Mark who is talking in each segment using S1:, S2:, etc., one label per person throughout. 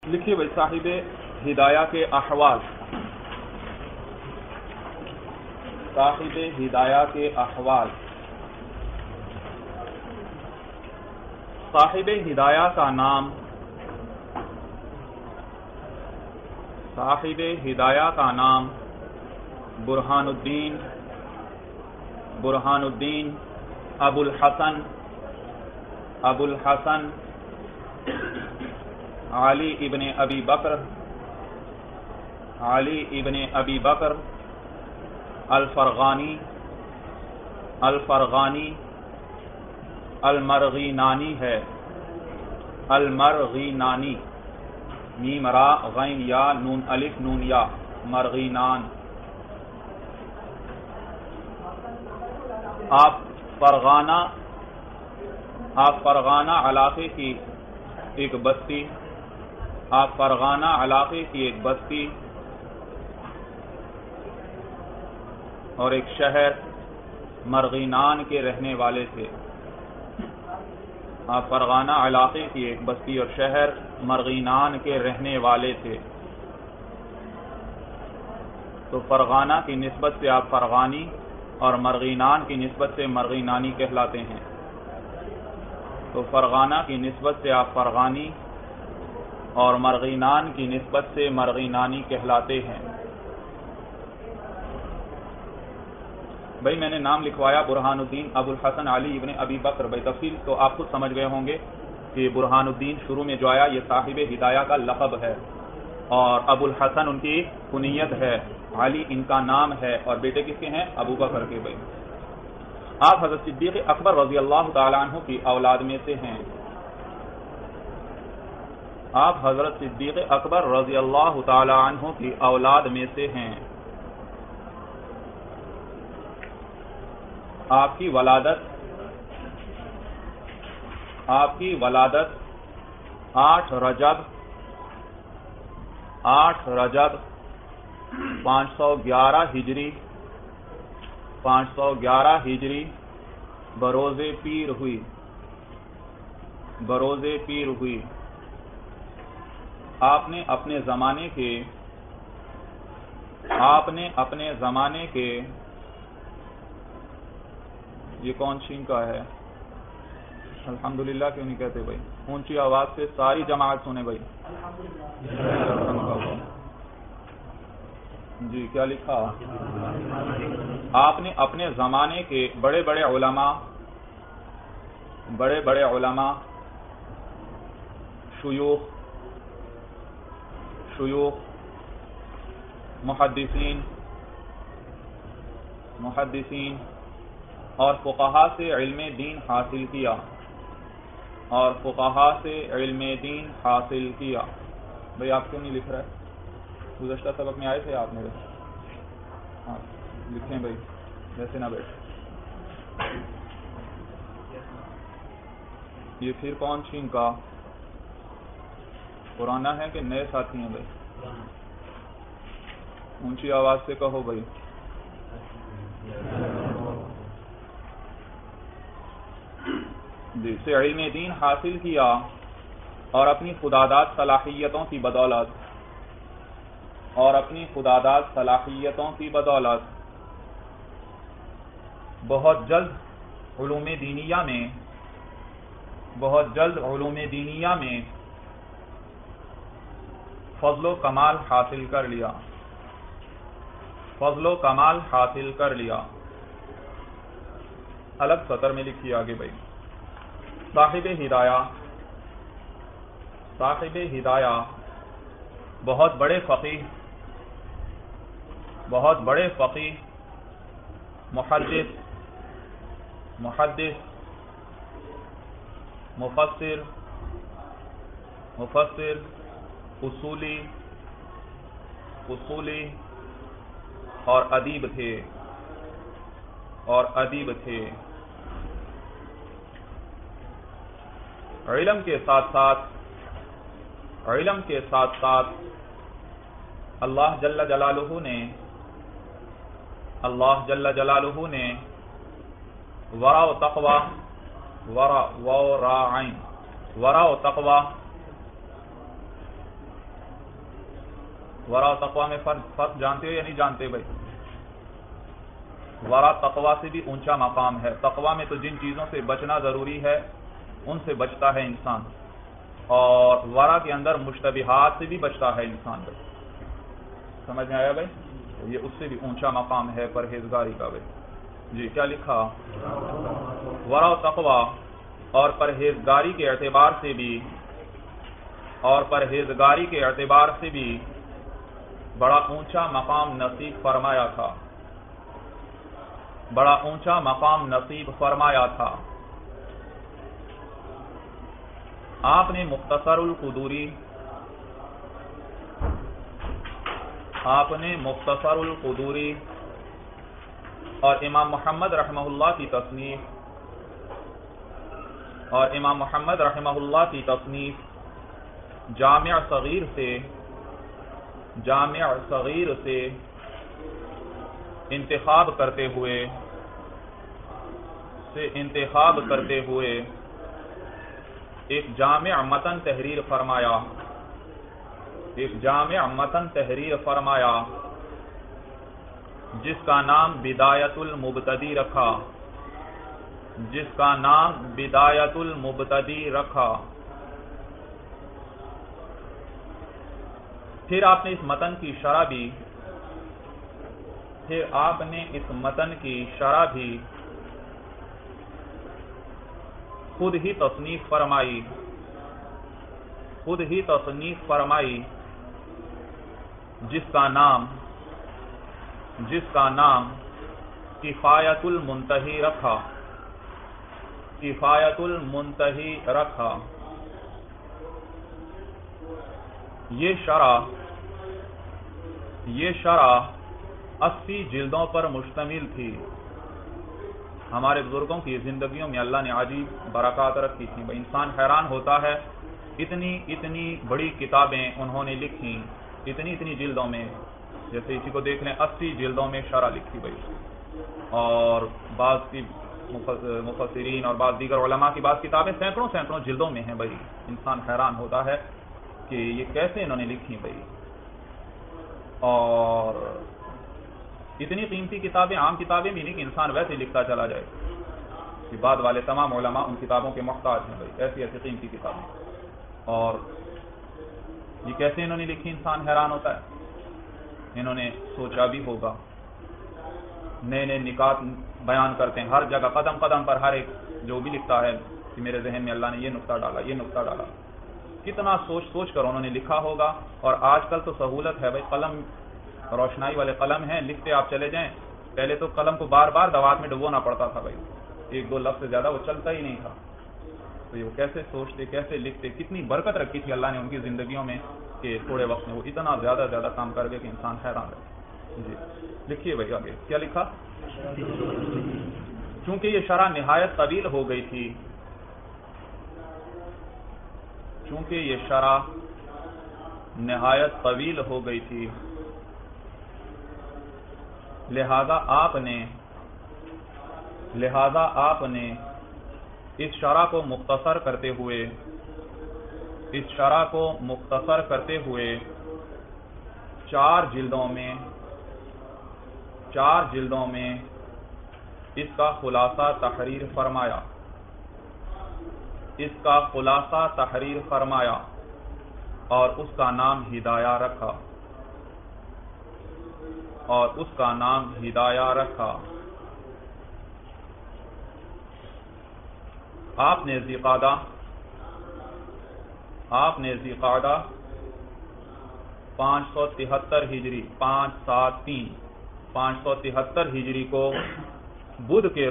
S1: لکھیے بھائی صاحب ہدایہ کے احوال. صاحب ہدایہ کے احوال. صاحب ہدایہ کا نام برہان الدین ابو الحسن علی ابن ابی بکر الفرغانی المرغینانی ہے. المرغینانی میم را غین یا نون الف نون یا مرغینان. آپ فرغانہ علاقے کی ایک بستی اور ایک شہر مرغینان کے رہنے والے تھے. آپ فرغانہ علاقے کی ایک بستی اور شہر مرغینان کے رہنے والے تھے. تو فرغانہ کی نسبت سے آپ فرغانی اور مرغینان کی نسبت سے مرغینانی کہلاتے ہیں. تو فرغانہ کی نسبت سے آپ فرغانی اور مرغینان کی نسبت سے مرغینانی کہلاتے ہیں. بھائی میں نے نام لکھوایا برہان الدین ابو الحسن علی ابن ابی بکر. بھائی تفصیل تو آپ خود سمجھ گئے ہوں گے کہ برہان الدین شروع میں جو آیا یہ صاحب ہدایہ کا لقب ہے اور ابو الحسن ان کی کنیت ہے, علی ان کا نام ہے اور بیٹے کس کے ہیں؟ ابو بکر کے. بھائی آپ حضرت صدیق اکبر رضی اللہ تعالیٰ عنہ کی اولاد میں سے ہیں. آپ حضرت صدیق اکبر رضی اللہ تعالیٰ عنہ کی اولاد میں سے ہیں. آپ کی ولادت 8 رجب 511 ہجری بروز پیر ہوئی. آپ نے اپنے زمانے کے یہ کون شین کا ہے؟ الحمدللہ کیوں نہیں کہتے بھائی؟ اونچی آواز سے ساری جماعت سنے بھائی. جی کیا لکھا؟ آپ نے اپنے زمانے کے بڑے بڑے علماء شیوخ محدثین اور فقہا سے علم دین حاصل کیا. بھئی آپ کیوں نہیں لکھ رہے؟ گزشتہ سبق میں آئے تھے آپ میرے. ہاں لکھیں بھئی, ویسے نہ بیٹھ. یہ پھر کون چھین کا پرانا ہے کہ نئے ساتھی ہیں بھئی؟ اونچی آواز سے کہو بھئی. جی سے علم دین حاصل کیا اور اپنی خداداد صلاحیتوں کی بدولت بہت جلد علوم دینیہ میں فضل و کمال حاصل کر لیا. الگ سطر میں لکھیے آگے بھائی. صاحب ہدایہ بہت بڑے فقیہ محدث مفسر اصولی اور ادیب تھے. علم کے ساتھ ساتھ اللہ جل جلالہ نے ورع و تقوی ورع و تقوی ورع اور تقوی میں فرق جانتے ہو یا نہیں جانتے بھائی؟ ورع تقوی سے بھی اونچا مقام ہے. تقوی میں تو جن چیزوں سے بچنا ضروری ہے ان سے بچتا ہے انسان، اور ورع کے اندر مشتبہات سے بھی بچتا ہے انسان بھائی. سمجھ میں آیا بھائی؟ یہ اس سے بھی اونچا مقام ہے پرہیزگاری کا بھائی. جی کیا لکھا؟ ورع و تقوی اور پرہیزگاری کے اعتبار سے بھی بڑا اونچا مقام نصیب فرمایا تھا. بڑا اونچا مقام نصیب فرمایا تھا. آپ نے مختصر القدوری اور امام محمد رحمہ اللہ کی تصنیف جامع صغیر سے انتخاب کرتے ہوئے ایک جامع متن تحریر فرمایا جس کا نام بدایت المبتدی رکھا. پھر آپ نے اس متن کی شرح بھی خود ہی تصنیف فرمائی جس کا نام کفایت المنتہی رکھا. یہ شرح 80 جلدوں پر مشتمل تھی. ہمارے بزرگوں کی زندگیوں میں اللہ نے عجیب برکات رکھی تھی. انسان حیران ہوتا ہے اتنی بڑی کتابیں انہوں نے لکھی اتنی جلدوں میں. جیسے اسی کو دیکھ لیں 80 جلدوں میں شرح لکھی گئی، اور بعض کی مفسرین اور بعض دیگر علماء کی بعض کتابیں سینکڑوں جلدوں میں ہیں بھائی. انسان حیران ہوتا ہے کہ یہ کیسے انہوں نے لکھی بھائی. اور اتنی قیمتی کتابیں، عام کتابیں بھی نہیں کہ انسان ویسے لکھتا چلا جائے. کہ بعد والے تمام علماء ان کتابوں کے محتاج ہیں بھائی، ایسی قیمتی کتابیں. اور یہ کیسے انہوں نے لکھی، انسان حیران ہوتا ہے. انہوں نے سوچا بھی ہوگا، نئے نکات بیان کرتے ہیں ہر جگہ، قدم قدم پر ہر ایک جو بھی لکھتا ہے کہ میرے ذہن میں اللہ نے یہ نقطہ ڈالا. کتنا سوچ کر انہوں نے لکھا ہوگا. اور آج کل تو سہولت ہے بھائی، قلم روشنائی والے قلم ہیں، لکھتے آپ چلے جائیں. پہلے تو قلم کو بار بار دوات میں ڈبونا پڑتا تھا بھائی، 1-2 لفظ سے زیادہ وہ چلتا ہی نہیں تھا. تو وہ کیسے سوچتے، کیسے لکھتے، کتنی برکت رکھی تھی اللہ نے ان کی زندگیوں میں کہ تھوڑے وقت میں وہ اتنا زیادہ کام کر گئے کہ انسان حیران رہے. جی لکھیے بھائی آگے کیا لکھا. چونکہ یہ شرح نہایت طویل ہو گئی تھی، لہذا آپ نے اس شرح کو مختصر کرتے ہوئے 4 جلدوں میں اس کا خلاصہ تحریر فرمایا اور اس کا نام ہدایہ رکھا. آپ نے ذیقعدہ 573 ہجری 573 ہجری کو بدھ کے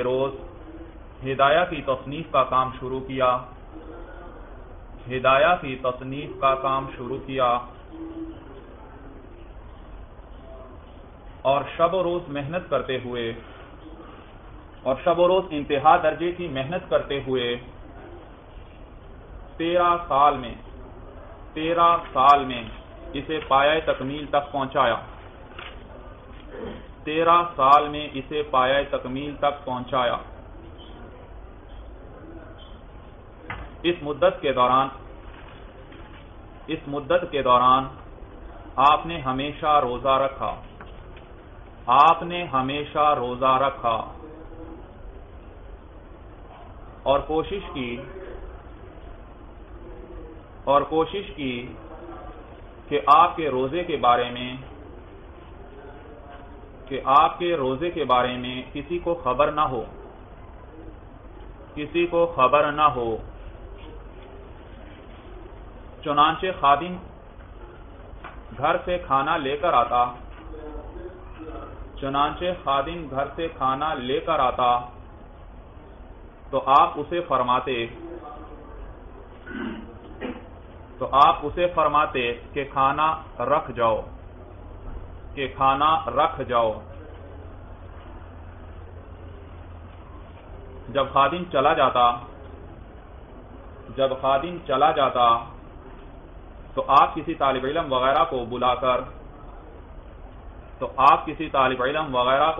S1: روز ہدایہ کی تصنیف کا کام شروع کیا اور شب و روز محنت کرتے ہوئے اور شب و روز انتہا درجے کی محنت کرتے ہوئے 13 سال میں اسے پایہ تکمیل تک پہنچایا. 13 سال میں اسے پایہ تکمیل تک پہنچایا. اس مدت کے دوران اس مدت کے دوران آپ نے ہمیشہ روزہ رکھا، آپ نے ہمیشہ روزہ رکھا اور کوشش کی کہ آپ کے روزے کے بارے میں کسی کو خبر نہ ہو، چنانچہ خادم گھر سے کھانا لے کر آتا تو آپ اسے فرماتے کہ کھانا رکھ جاؤ، جب خادم چلا جاتا تو آپ کسی طالب علم وغیرہ کو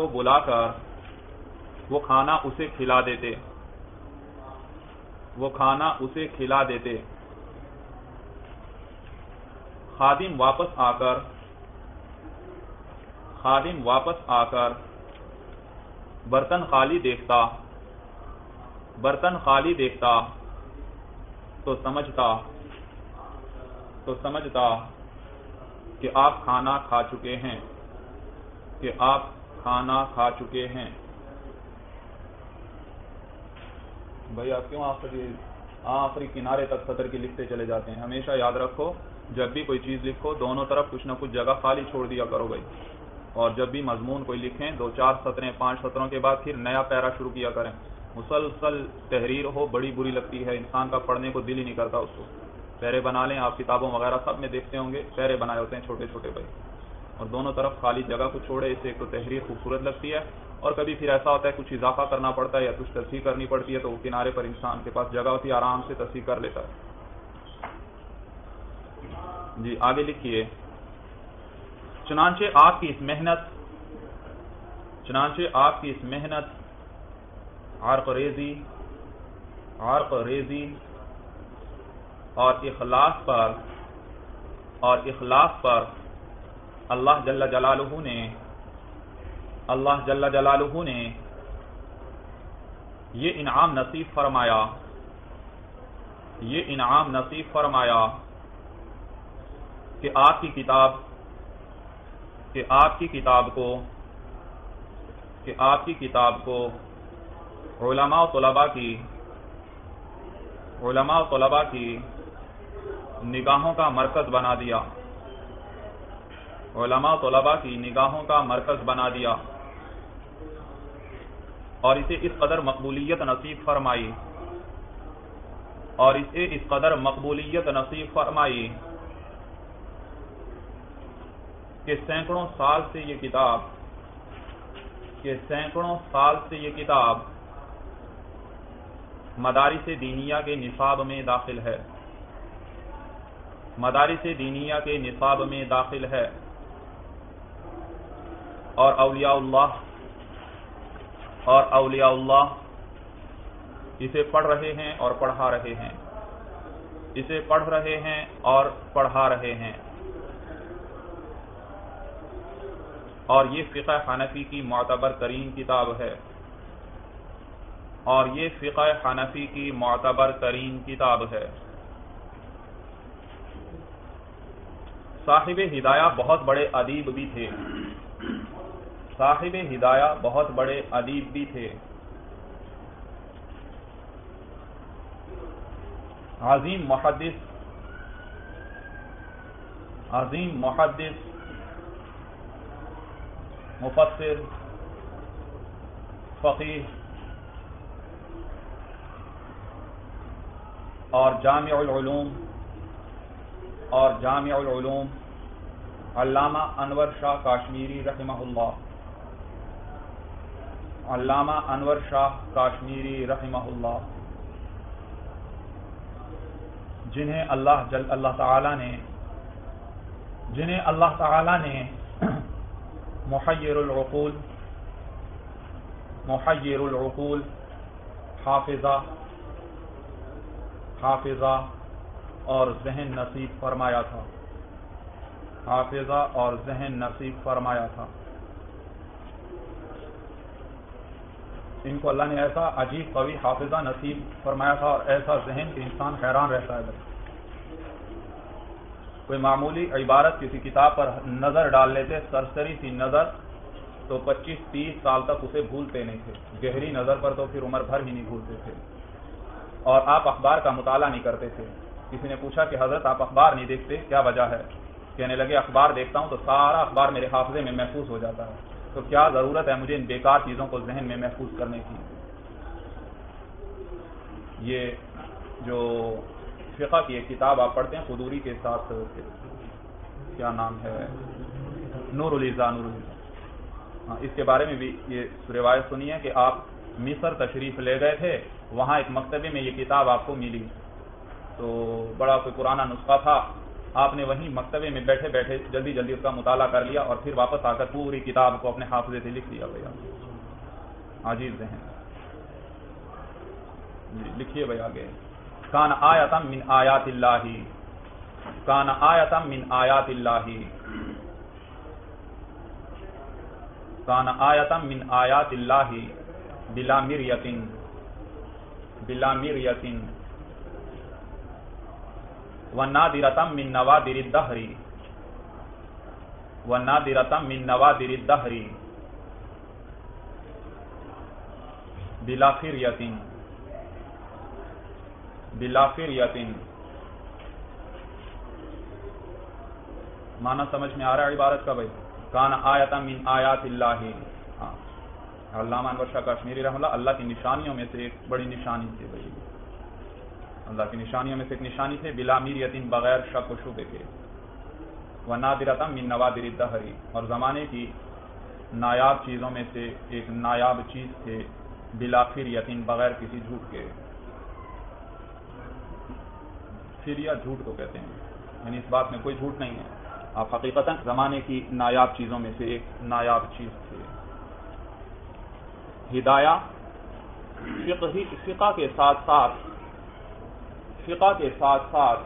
S1: بلا کر وہ کھانا اسے کھلا دیتے، خادم واپس آ کر برتن خالی دیکھتا تو سمجھتا کہ آپ کھانا کھا چکے ہیں، بھائی آپ کیوں آخری کنارے تک سطر کی لکھتے چلے جاتے ہیں؟ ہمیشہ یاد رکھو جب بھی کوئی چیز لکھو دونوں طرف کچھ نہ کچھ جگہ خالی چھوڑ دیا کرو بھائی، اور جب بھی مضمون کوئی لکھیں 2-4 سطریں 5 سطروں کے بعد پھر نیا پیرا شروع کیا کریں۔ مسلسل تحریر ہو بڑی بری لگتی ہے، انسان کا پڑھنے کو دل ہی نہیں کرتا اس کو۔ پیرے بنا لیں، آپ کتابوں وغیرہ سب میں دیکھتے ہوں گے پیرے بنائے ہوتے ہیں چھوٹے چھوٹے بھائی، اور دونوں طرف خالی جگہ کو چھوڑے، اس سے ایک تو تحریر خوبصورت لگتی ہے، اور کبھی پھر ایسا ہوتا ہے کچھ اضافہ کرنا پڑتا ہے یا کچھ تصحیح کرنی پڑتی ہے تو وہ کنارے پر انسان کے پاس جگہ ہوتی ہے، آرام سے تصحیح کر لیتا ہے۔ جی آگے لکھیے، چنانچہ آپ کی اس محنت عرق ریزی اور اخلاص پر اللہ جل جلالہ نے یہ انعام نصیب فرمایا کہ آپ کی کتاب کو علماء و طلباء کی نگاہوں کا مرکز بنا دیا، علماء و طلباء کی نگاہوں کا مرکز بنا دیا، اور اسے اس قدر مقبولیت نصیب فرمائی کہ سینکڑوں سال سے یہ کتاب مدارس دینیہ کے نصاب میں داخل ہے، اور اولیاء اللہ اسے پڑھ رہے ہیں اور پڑھا رہے ہیں، اور یہ فقہ حنفی کی معتبر ترین کتاب ہے۔ صاحب ہدایہ بہت بڑے ادیب بھی تھے، عظیم محدث مفسر فقیہ اور جامع العلوم علامہ انور شاہ کاشمیری رحمہ اللہ، جنہیں اللہ تعالی نے محیر العقول حافظہ اور ذہن نصیب فرمایا تھا، حافظہ اور ذہن نصیب فرمایا تھا۔ ان کو اللہ نے ایسا عجیب قوی حافظہ نصیب فرمایا تھا اور ایسا ذہن کہ انسان حیران رہتا ہے۔ کوئی معمولی عبارت کسی کتاب پر نظر ڈال لیتے، سرسری سی نظر، تو 25-30 سال تک اسے بھولتے نہیں تھے، گہری نظر پر تو پھر عمر بھر ہی نہیں بھولتے تھے۔ اور آپ اخبار کا مطالعہ نہیں کرتے تھے۔ کسی نے پوچھا کہ حضرت آپ اخبار نہیں دیکھتے، کیا وجہ ہے؟ کہنے لگے اخبار دیکھتا ہوں تو سارا اخبار میرے حافظے میں محفوظ ہو جاتا ہے، تو کیا ضرورت ہے مجھے ان بیکار چیزوں کو ذہن میں محفوظ کرنے کی۔ یہ جو فقہ کی ایک کتاب آپ پڑھتے ہیں قدوری کے ساتھ، کیا نام ہے، نور العزا، اس کے بارے میں بھی یہ روایت سنی ہے کہ آپ مصر تشریف لے گئے تھے، وہاں ایک مکتبے میں یہ کتاب آپ کو ملی، تو بڑا کوئی پرانا نسخہ تھا، آپ نے وہیں مکتبے میں بیٹھے بیٹھے جلدی جلدی اس کا مطالعہ کر لیا اور پھر واپس آ کر پوری کتاب کو اپنے حافظے سے لکھ لیا۔ بھیا عجیب ذہن، لکھیے بھائی آگے۔ کان آیۃ من آیات اللہ، کان آیۃ من آیات اللہ، کان آیۃ من آیات اللہ بلا مریۃ، بلا مریۃ ونادرۃ من نوادر الدہر، ونادرۃ من نوادر الدہر بلا فریۃ، بلا فریۃ۔ معنی سمجھ میں آ رہا ہے عبارت کا بھائی؟ کان آیۃ من آیات اللہ، علامہ انور شاہ کشمیری رحمہ اللہ، اللہ کی نشانیوں میں سے ایک بڑی نشانی تھی بھائی، اللہ کی نشانیوں میں سے ایک نشانی تھے بلا مریۃ، بغیر شک و شبہ کے، ونادرۃ من نوادر الدہر، اور زمانے کی نایاب چیزوں میں سے ایک نایاب چیز تھے بلا فریۃ، بغیر کسی جھوٹ کے۔ فریا جھوٹ کو کہتے ہیں، یعنی اس بات میں کوئی جھوٹ نہیں ہے، آپ حقیقتاً زمانے کی نایاب چیزوں میں سے ایک نایاب چیز تھے۔ ہدایہ فقہ کے ساتھ ساتھ، فقہ کے ساتھ ساتھ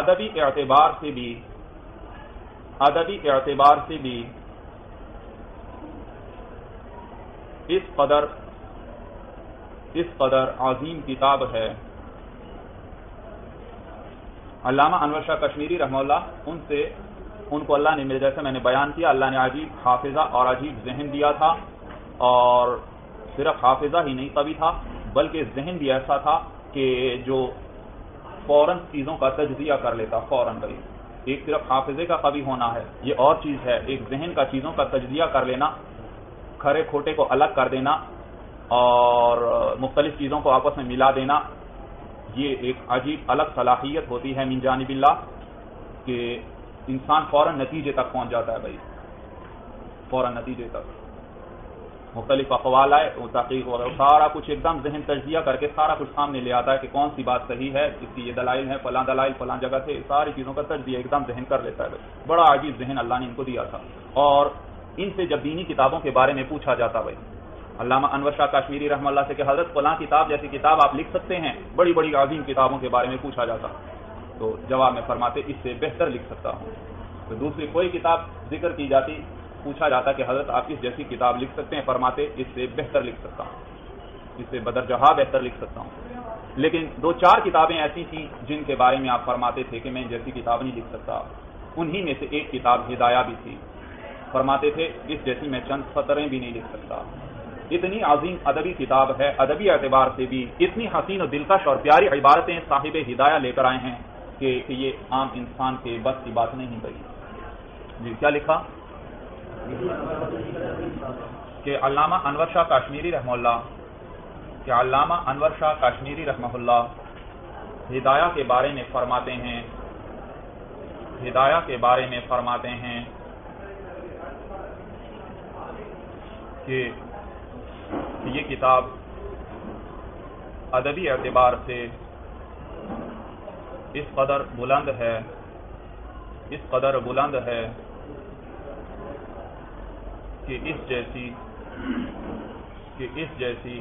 S1: ادبی اعتبار سے بھی، ادبی اعتبار سے بھی اس قدر عظیم کتاب ہے۔ علامہ انور شاہ کشمیری رحمہ اللہ، ان کو اللہ نے، جیسے میں نے بیان کیا، اللہ نے عجیب حافظہ اور عجیب ذہن دیا تھا، اور صرف حافظہ ہی نہیں قوی تھا بلکہ ذہن بھی ایسا تھا کہ جو فوراً چیزوں کا تجزیہ کر لیتا، فوراً بھائی، ایک صرف حافظے کا قوی ہونا ہے، یہ اور چیز ہے، ایک ذہن کا چیزوں کا تجزیہ کر لینا، کھرے کھوٹے کو الگ کر دینا اور مختلف چیزوں کو آپس میں ملا دینا، یہ ایک عجیب الگ صلاحیت ہوتی ہے من جانب اللہ کہ انسان فوراً نتیجے تک پہنچ جاتا ہے بھائی، فوراً نتیجے تک۔ مختلف اقوال آئے، تحقیق وغیرہ، سارا کچھ ایک دم ذہن تجزیہ کر کے سارا کچھ سامنے لے آتا ہے کہ کون سی بات صحیح ہے، اس کی یہ دلائل ہے، فلاں دلائل فلاں جگہ سے، ساری چیزوں کا تجزیہ ایک دم ذہن کر لیتا ہے بھائی۔ بڑا عجیب ذہن اللہ نے ان کو دیا تھا، اور ان سے جب دینی کتابوں کے بارے میں پوچھا جاتا بھائی، علامہ انور شاہ کشمیری رحمہ اللہ سے کہ حضرت فلاں کتاب جیسی کتاب آپ لکھ سکتے ہیں، بڑی بڑی عظیم کتابوں کے بارے میں پوچھا جاتا، تو جواب میں فرماتے اس سے بہتر لکھ سکتا ہوں۔ تو دوسری کوئی کتاب ذکر کی جاتی، پوچھا جاتا کہ حضرت آپ اس جیسی کتاب لکھ سکتے ہیں، فرماتے اس سے بہتر لکھ سکتا ہوں، اس سے بدرجہ بہتر لکھ سکتا ہوں۔ لیکن 2-4 کتابیں ایسی تھیں جن کے بارے میں آپ فرماتے تھے کہ میں جیسی کتاب نہیں لکھ سکتا، انہی میں سے ایک کتاب ہدایہ بھی تھی، فرماتے تھے اس جیسی میں چند سطریں بھی نہیں لکھ سکتا۔ اتنی عظیم ادبی کتاب ہے، ادبی اعتبار سے بھی اتنی حسین و دلکش اور پیاری عبارتیں صاحب ہدایہ لے کر آئے ہیں کہ یہ عام انسان کے بس کی بات نہیں بھائی۔ جی کیا لکھا کہ علامہ انور شاہ کشمیری رحمہ اللہ، کہ علامہ انور شاہ کشمیری رحمہ اللہ ہدایہ کے بارے میں فرماتے ہیں، ہدایہ کے بارے میں فرماتے ہیں کہ یہ کتاب ادبی اعتبار سے اس قدر بلند ہے، اس قدر بلند ہے کہ اس جیسی